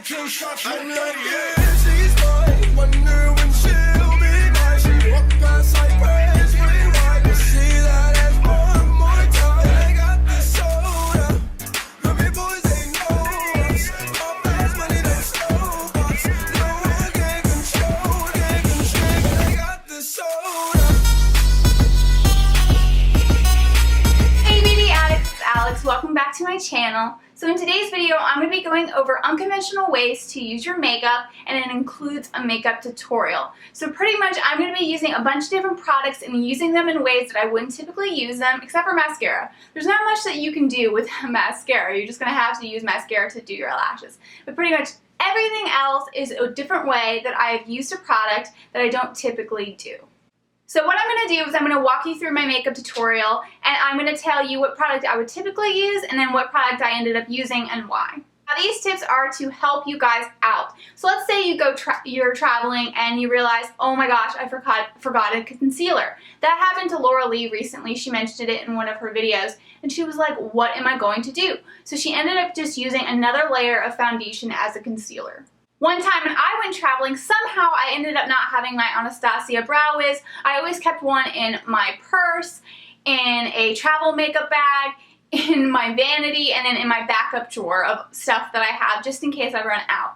two shots, I'm like, yeah, she's mine. Wonder when she'll be mine. She walk past like praise, rewind. We'll see that as one more time. I got the soda. Remy boys, they know us. All fast money, no slow us. No one can control, I got the soda. Hey beauty addicts, it's Alex. Welcome back to my channel. So in today's video, I'm going to be going over unconventional ways to use your makeup, and it includes a makeup tutorial. So pretty much I'm going to be using a bunch of different products and using them in ways that I wouldn't typically use them, except for mascara. There's not much that you can do with mascara. You're just going to have to use mascara to do your lashes. But pretty much everything else is a different way that I've used a product that I don't typically do. So what I'm going to do is I'm going to walk you through my makeup tutorial, and I'm going to tell you what product I would typically use and then what product I ended up using and why. Now these tips are to help you guys out. So let's say you're traveling and you realize, oh my gosh, I forgot a concealer. That happened to Laura Lee recently. She mentioned it in one of her videos and she was like, what am I going to do? So she ended up just using another layer of foundation as a concealer. One time when I went traveling, somehow I ended up not having my Anastasia Brow Wiz. I always kept one in my purse, in a travel makeup bag, in my vanity, and then in my backup drawer of stuff that I have just in case I run out.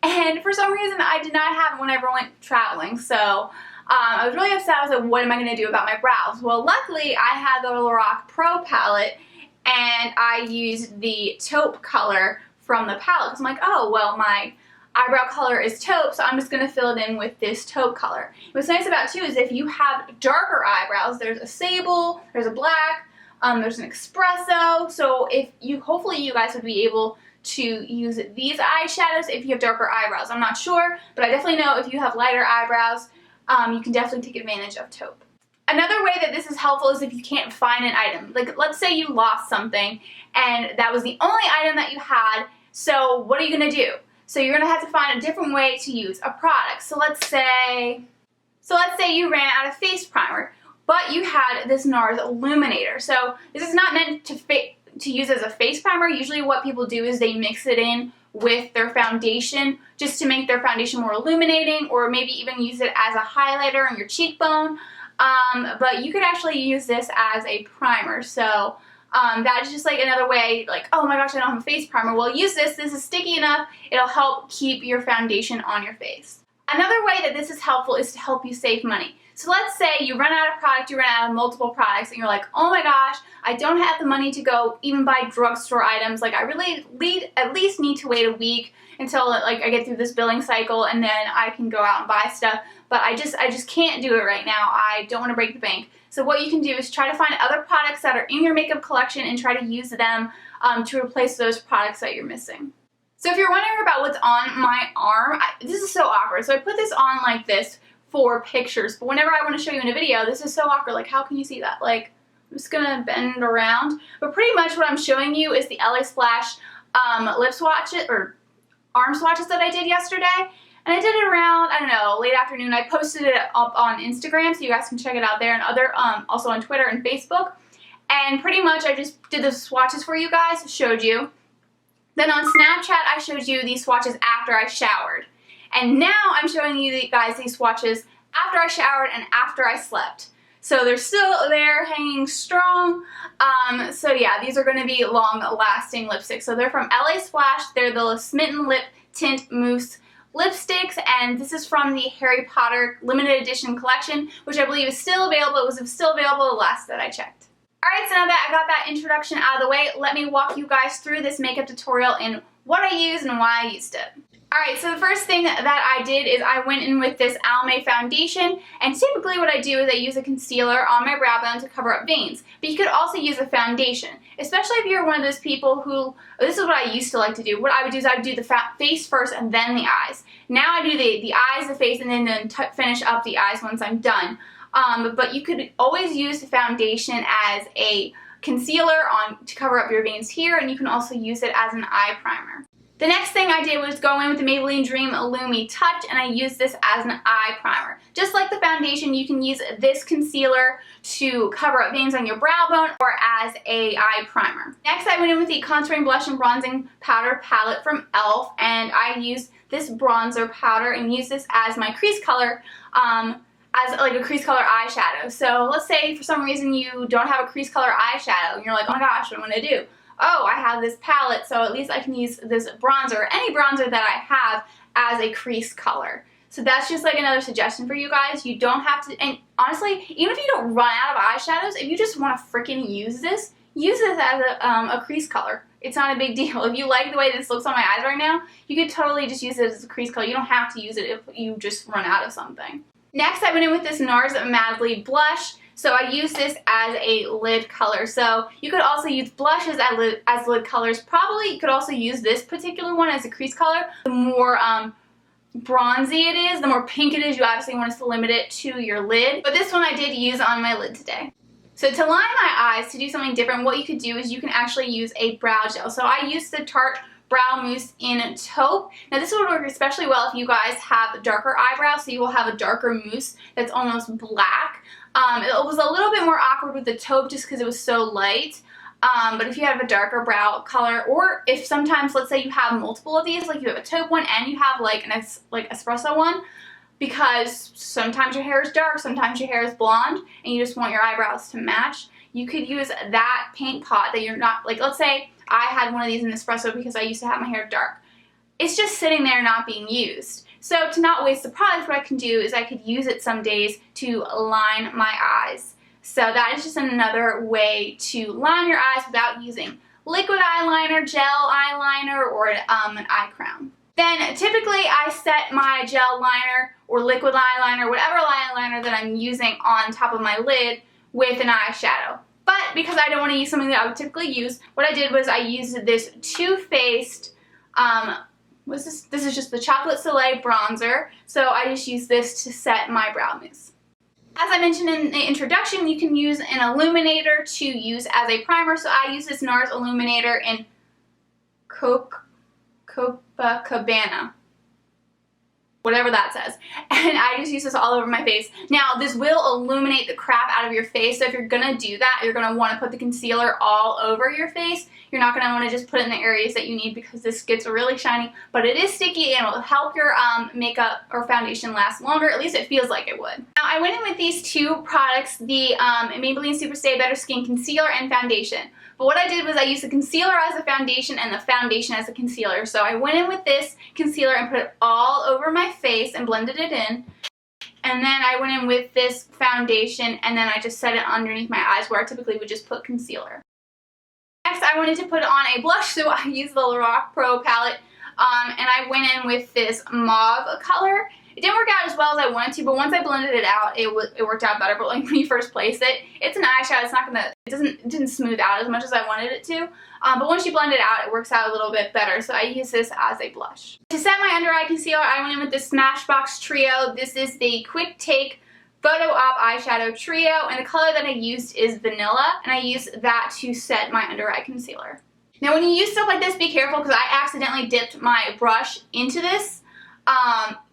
And for some reason I did not have it when I ever went traveling, so I was really upset. I was like, what am I going to do about my brows? Well, luckily I had the Lorac Pro palette and I used the taupe color from the palette because I'm like, oh, well, my eyebrow color is taupe, so I'm just going to fill it in with this taupe color. What's nice about it too is if you have darker eyebrows, there's a sable, there's a black, there's an espresso, so hopefully you guys would be able to use these eyeshadows if you have darker eyebrows. I'm not sure, but I definitely know if you have lighter eyebrows, you can definitely take advantage of taupe. Another way that this is helpful is if you can't find an item. Like let's say you lost something and that was the only item that you had, so what are you going to do? So you're going to have to find a different way to use a product. So let's say you ran out of face primer, but you had this NARS illuminator. So this is not meant to use as a face primer. Usually what people do is they mix it in with their foundation just to make their foundation more illuminating, or maybe even use it as a highlighter on your cheekbone. But you could actually use this as a primer. So that's just like another way, like, oh my gosh, I don't have a face primer. Well, use this. This is sticky enough. It'll help keep your foundation on your face. Another way that this is helpful is to help you save money. So let's say you run out of product, you run out of multiple products, and you're like, oh my gosh, I don't have the money to go even buy drugstore items. Like, I really at least need to wait a week until like I get through this billing cycle, and then I can go out and buy stuff. But I just can't do it right now. I don't want to break the bank. So what you can do is try to find other products that are in your makeup collection and try to use them to replace those products that you're missing. So if you're wondering about what's on my arm, this is so awkward. So I put this on like this for pictures, but whenever I want to show you in a video, this is so awkward. Like, how can you see that? Like, I'm just gonna bend around. But pretty much what I'm showing you is the LA Splash lip swatches or arm swatches that I did yesterday. And I did it around, I don't know, late afternoon. I posted it up on Instagram, so you guys can check it out there, and also on Twitter and Facebook. And pretty much I just did the swatches for you guys, showed you. Then on Snapchat, I showed you these swatches after I showered. And now I'm showing you guys these swatches after I showered and after I slept. So they're still there, hanging strong. So yeah, these are going to be long-lasting lipsticks. So they're from LA Splash. They're the Smitten Lip Tint Mousse lipsticks, and this is from the Harry Potter limited edition collection, which I believe is still available. It was still available the last that I checked. Alright, so now that I got that introduction out of the way, let me walk you guys through this makeup tutorial and what I used and why I used it. Alright, so the first thing that I did is I went in with this Almay foundation, and typically what I do is I use a concealer on my brow bone to cover up veins, but you could also use a foundation, especially if you're one of those people who, this is what I used to like to do. What I would do is I would do the face first and then the eyes. Now I do the eyes, the face, and then finish up the eyes once I'm done. But you could always use the foundation as a concealer to cover up your veins here, and you can also use it as an eye primer. The next thing I did was go in with the Maybelline Dream Illumi Touch, and I used this as an eye primer. Just like the foundation, you can use this concealer to cover up veins on your brow bone or as a eye primer. Next, I went in with the Contouring Blush and Bronzing Powder palette from e.l.f. and I used this bronzer powder and used this as my crease color, as like a crease color eyeshadow. So let's say for some reason you don't have a crease color eyeshadow and you're like, oh my gosh, what am I going to do? Oh, I have this palette, so at least I can use this bronzer, or any bronzer that I have, as a crease color. So that's just like another suggestion for you guys. You don't have to, and honestly, even if you don't run out of eyeshadows, if you just want to freaking use this as a crease color. It's not a big deal. If you like the way this looks on my eyes right now, you could totally just use it as a crease color. You don't have to use it if you just run out of something. Next, I went in with this NARS Madly blush. So I use this as a lid color. So you could also use blushes as lid colors. Probably you could also use this particular one as a crease color. The more bronzy it is, the more pink it is, you obviously want to limit it to your lid. But this one I did use on my lid today. So to line my eyes, to do something different, what you could do is you can actually use a brow gel. So I used the Tarte Brow Mousse in Taupe. Now this would work especially well if you guys have darker eyebrows, so you will have a darker mousse that's almost black. It was a little bit more awkward with the taupe just because it was so light. But if you have a darker brow color, or if sometimes, let's say you have multiple of these, like you have a taupe one and you have like an espresso one, because sometimes your hair is dark, sometimes your hair is blonde, and you just want your eyebrows to match, you could use that paint pot that you're not, like let's say I had one of these in espresso because I used to have my hair dark. It's just sitting there not being used. So to not waste the product, what I can do is I could use it some days to line my eyes. So that is just another way to line your eyes without using liquid eyeliner, gel eyeliner, or an eye crown. Then typically I set my gel liner or liquid eyeliner, whatever eyeliner that I'm using on top of my lid with an eyeshadow. But because I don't want to use something that I would typically use, what I did was I used this Too Faced, this is just the Chocolate Soleil bronzer, so I just use this to set my brow mousse. As I mentioned in the introduction, you can use an illuminator to use as a primer, so I use this NARS illuminator in Copacabana, whatever that says, and I just use this all over my face. Now this will illuminate the crap out of your face, so if you're gonna do that, you're gonna want to put the concealer all over your face. You're not gonna want to just put it in the areas that you need because this gets really shiny, but it is sticky and will help your makeup or foundation last longer. At least it feels like it would. Now I went in with these two products, the Maybelline Super Stay Better Skin Concealer and Foundation. But what I did was I used the concealer as a foundation and the foundation as a concealer. So I went in with this concealer and put it all over my face and blended it in. And then I went in with this foundation and then I just set it underneath my eyes where I typically would just put concealer. Next I wanted to put on a blush, so I used the Lorac Pro palette and I went in with this mauve color. It didn't work out as well as I wanted to, but once I blended it out, it worked out better. But like when you first place it, it's an eyeshadow. It's not gonna, it didn't smooth out as much as I wanted it to. But once you blend it out, it works out a little bit better. So I use this as a blush. To set my under eye concealer, I went in with this Smashbox Trio. This is the Quick Take Photo Op Eyeshadow Trio, and the color that I used is Vanilla, and I used that to set my under eye concealer. Now when you use stuff like this, be careful because I accidentally dipped my brush into this.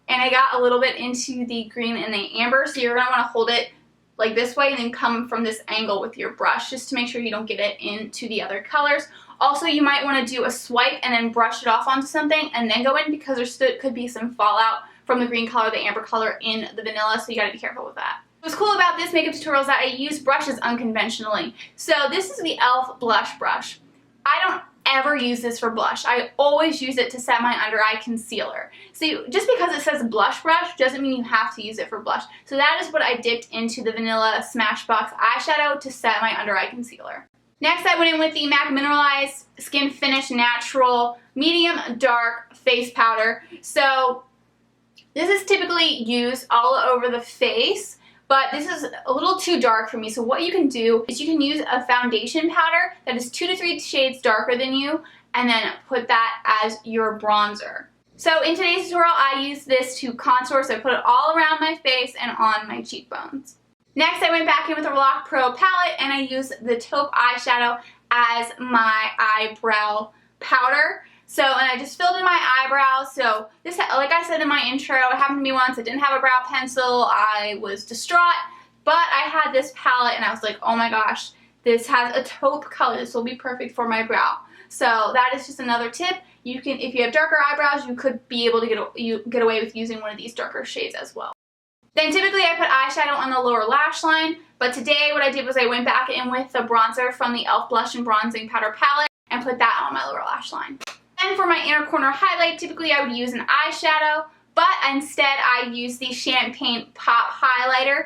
And I got a little bit into the green and the amber, so you're going to want to hold it like this way and then come from this angle with your brush just to make sure you don't get it into the other colors. Also, you might want to do a swipe and then brush it off onto something and then go in because there could be some fallout from the green color, the amber color in the vanilla, so you got to be careful with that. What's cool about this makeup tutorial is that I use brushes unconventionally. So this is the e.l.f. blush brush. I don't ever use this for blush. I always use it to set my under eye concealer. So just because it says blush brush doesn't mean you have to use it for blush. So that is what I dipped into the Vanilla Smashbox eyeshadow to set my under eye concealer. Next I went in with the MAC Mineralized Skin Finish Natural Medium Dark Face Powder. So this is typically used all over the face, but this is a little too dark for me. So what you can do is you can use a foundation powder that is 2 to 3 shades darker than you and then put that as your bronzer. So in today's tutorial, I use this to contour, so I put it all around my face and on my cheekbones. Next, I went back in with the Lorac Pro palette and I used the taupe eyeshadow as my eyebrow powder. So, and I just filled in my eyebrows. So this, like I said in my intro, it happened to me once. I didn't have a brow pencil. I was distraught, but I had this palette and I was like, oh my gosh, this has a taupe color. This will be perfect for my brow. So that is just another tip. You can, if you have darker eyebrows, you could be able to get away with using one of these darker shades as well. Then typically I put eyeshadow on the lower lash line, but today what I did was I went back in with the bronzer from the e.l.f. Blush and Bronzing Powder Palette and put that on my lower lash line. And for my inner corner highlight, typically I would use an eyeshadow, but instead I use the Champagne Pop Highlighter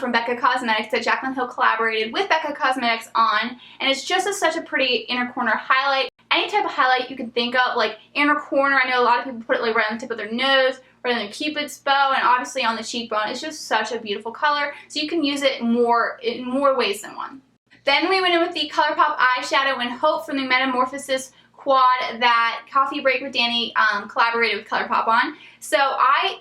from Becca Cosmetics that Jaclyn Hill collaborated with Becca Cosmetics on, and it's just such a pretty inner corner highlight. Any type of highlight you can think of, like inner corner, I know a lot of people put it like right on the tip of their nose, right on their cupid's bow, and obviously on the cheekbone. It's just such a beautiful color, so you can use it in more ways than one. Then we went in with the ColourPop eyeshadow in Hope from the Metamorphosis quad that Coffee Break with Danny collaborated with ColourPop on. So I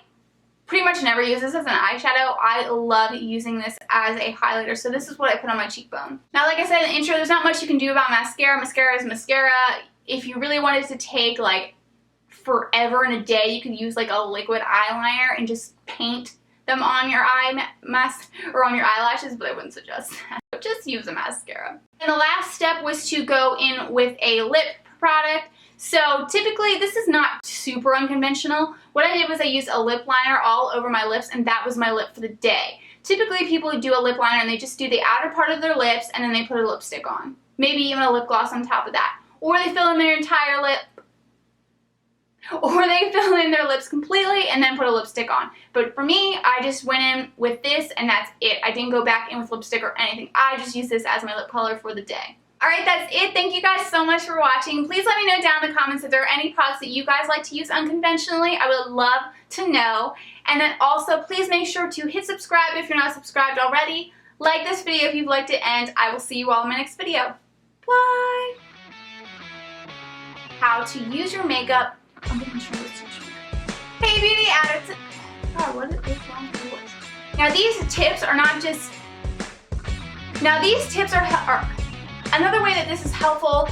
pretty much never use this as an eyeshadow. I love using this as a highlighter, so this is what I put on my cheekbone. Now, like I said in the intro, there's not much you can do about mascara. Mascara is mascara. If you really wanted to take like forever in a day, you could use like a liquid eyeliner and just paint them on your or on your eyelashes, but I wouldn't suggest that. Just use a mascara. And the last step was to go in with a lip product. So typically this is not super unconventional. What I did was I used a lip liner all over my lips, and that was my lip for the day. Typically people do a lip liner and they just do the outer part of their lips and then they put a lipstick on. Maybe even a lip gloss on top of that. Or they fill in their entire lip. Or they fill in their lips completely and then put a lipstick on. But for me, I just went in with this and that's it. I didn't go back in with lipstick or anything. I just used this as my lip color for the day. Alright, that's it. Thank you guys so much for watching. Please let me know down in the comments if there are any products that you guys like to use unconventionally. I would love to know. And then also, please make sure to hit subscribe if you're not subscribed already. Like this video if you've liked it, and I will see you all in my next video. Bye! How to use your makeup. Hey beauty addicts. God, what is wrong with yours? Now these tips are not just... Now these tips are another way that this is helpful.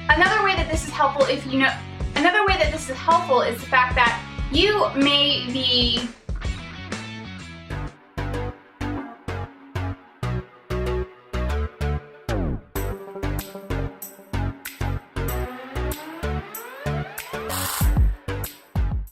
Another way that this is helpful if you know. Another way that this is helpful is the fact that you may be